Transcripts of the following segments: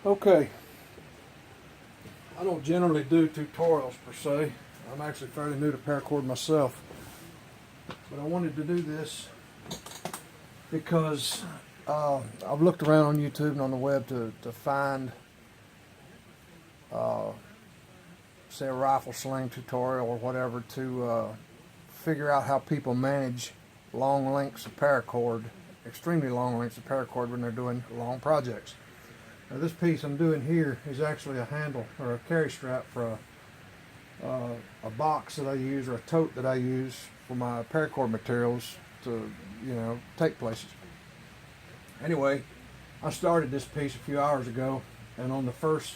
Okay, I don't generally do tutorials per se. I'm actually fairly new to paracord myself. But I wanted to do this because I've looked around on YouTube and on the web to find, uh, say, a rifle sling tutorial or whatever to figure out how people manage long lengths of paracord, extremely long lengths of paracord when they're doing long projects. Now this piece I'm doing here is actually a handle or a carry strap for a box that I use or a tote that I use for my paracord materials to, take places. Anyway, I started this piece a few hours ago, and on the first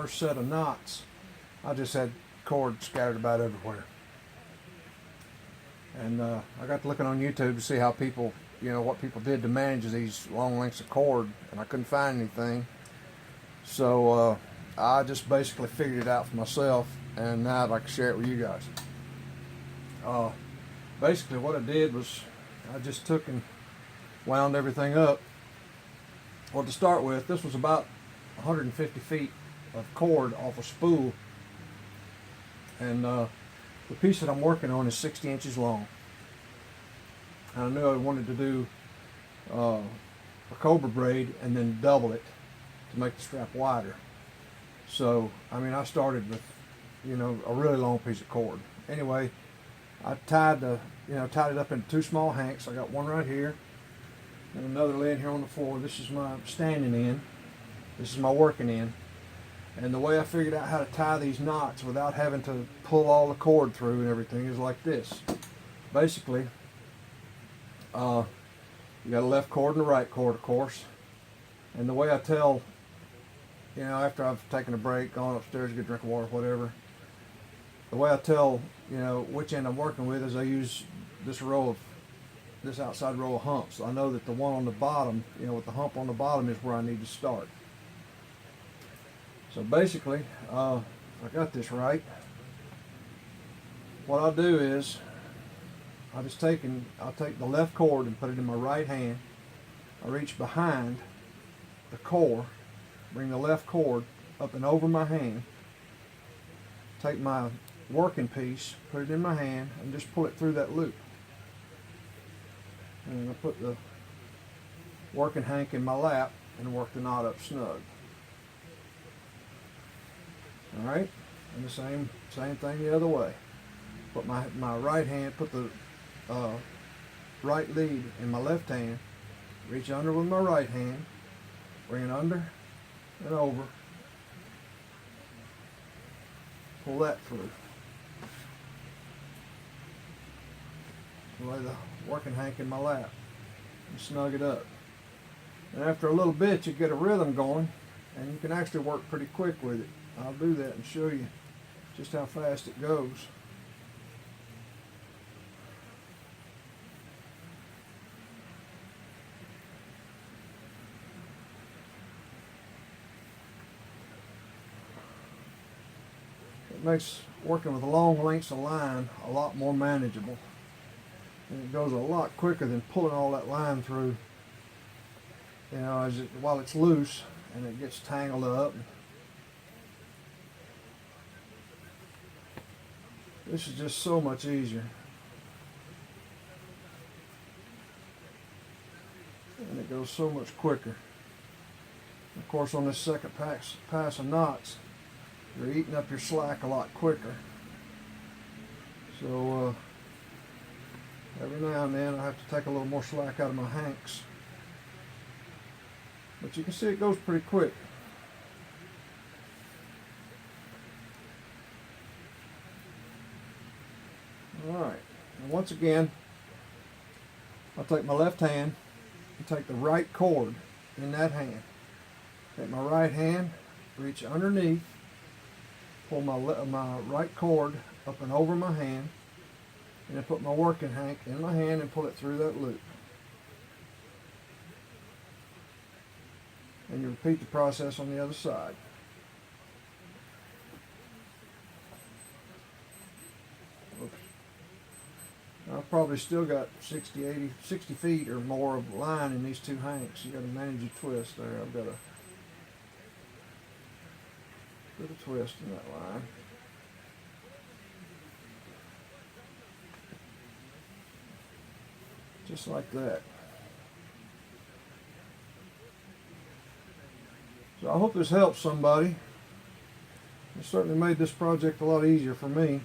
set of knots, I just had cord scattered about everywhere. And I got to looking on YouTube to see how people, what people did to manage these long lengths of cord, and I couldn't find anything. So I just basically figured it out for myself, and now I'd like to share it with you guys. Basically what I did was I just took and wound everything up. Well, to start with, this was about 150 feet of cord off a spool, and the piece that I'm working on is 60 inches long. And I knew I wanted to do a cobra braid and then double it to make the strap wider. So, I started with, a really long piece of cord. Anyway, I tied it up into two small hanks. I got one right here and another laying here on the floor. This is my standing end. This is my working end. And the way I figured out how to tie these knots without having to pull all the cord through and everything is like this. Basically, you got a left cord and a right cord, of course. And the way I tell, after I've taken a break, gone upstairs to get a drink of water, whatever, the way I tell, which end I'm working with is I use this outside row of humps. I know that the one on the bottom, with the hump on the bottom is where I need to start. So basically, I got this right. What I'll do is, I'll take the left cord and put it in my right hand. I reach behind the core, bring the left cord up and over my hand, take my working piece, put it in my hand, and just pull it through that loop. And I put the working hank in my lap and work the knot up snug. Alright, and the same thing the other way. Put my right hand, put the right lead in my left hand, reach under with my right hand, bring it under and over, pull that through. Lay the working hank in my lap and snug it up. And after a little bit you get a rhythm going, and you can actually work pretty quick with it. I'll do that and show you just how fast it goes. It makes working with long lengths of line a lot more manageable. And it goes a lot quicker than pulling all that line through, while it's loose and it gets tangled up. This is just so much easier. And it goes so much quicker. Of course, on this second pass of knots, you're eating up your slack a lot quicker. So every now and then I have to take a little more slack out of my hanks. But you can see it goes pretty quick. Alright, and once again, I'll take my left hand and take the right cord in that hand. Take my right hand, reach underneath, pull my right cord up and over my hand, and then put my working hank in my hand and pull it through that loop. And you repeat the process on the other side. Oops. I've probably still got 60 feet or more of line in these two hanks. You got to manage your twist there. I've got to Put a twist in that line. Just like that. So I hope this helps somebody. It certainly made this project a lot easier for me.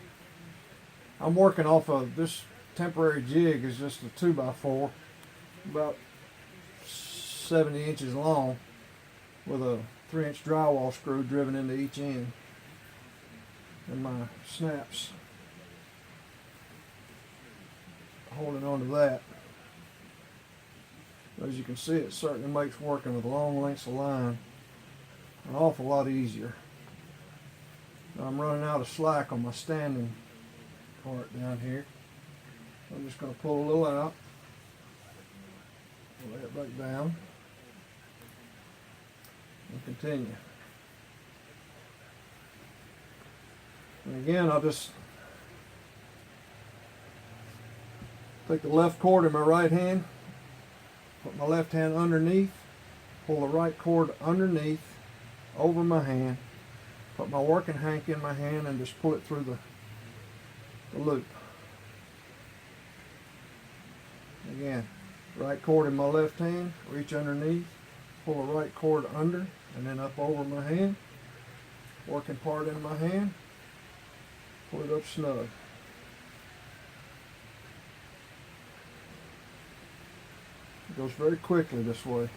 I'm working off of this temporary jig is just a 2x4, about 70 inches long, with a 3-inch drywall screw driven into each end, and my snaps holding on to that. As you can see, it certainly makes working with long lengths of line an awful lot easier. Now I'm running out of slack on my standing part down here. I'm just going to pull a little out, lay it back down, and continue. And again, I'll just take the left cord in my right hand, put my left hand underneath, pull the right cord underneath, over my hand, put my working hank in my hand, and just pull it through the loop. Again, right cord in my left hand, reach underneath, pull the right cord under, and then up over my hand, working part in my hand, pull it up snug. It goes very quickly this way.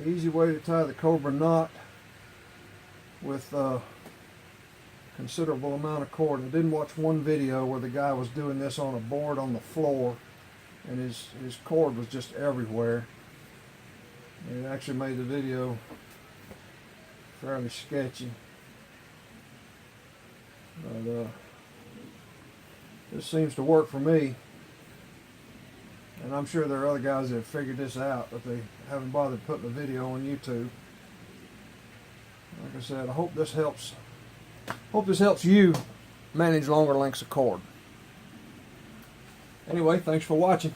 Easy way to tie the cobra knot with a considerable amount of cord. I did watch one video where the guy was doing this on a board on the floor, and his cord was just everywhere. And it actually made the video fairly sketchy. But this seems to work for me. And I'm sure there are other guys that have figured this out, but they haven't bothered putting a video on YouTube. Like I said, I hope this helps. Hope this helps you manage longer lengths of cord. Anyway, thanks for watching.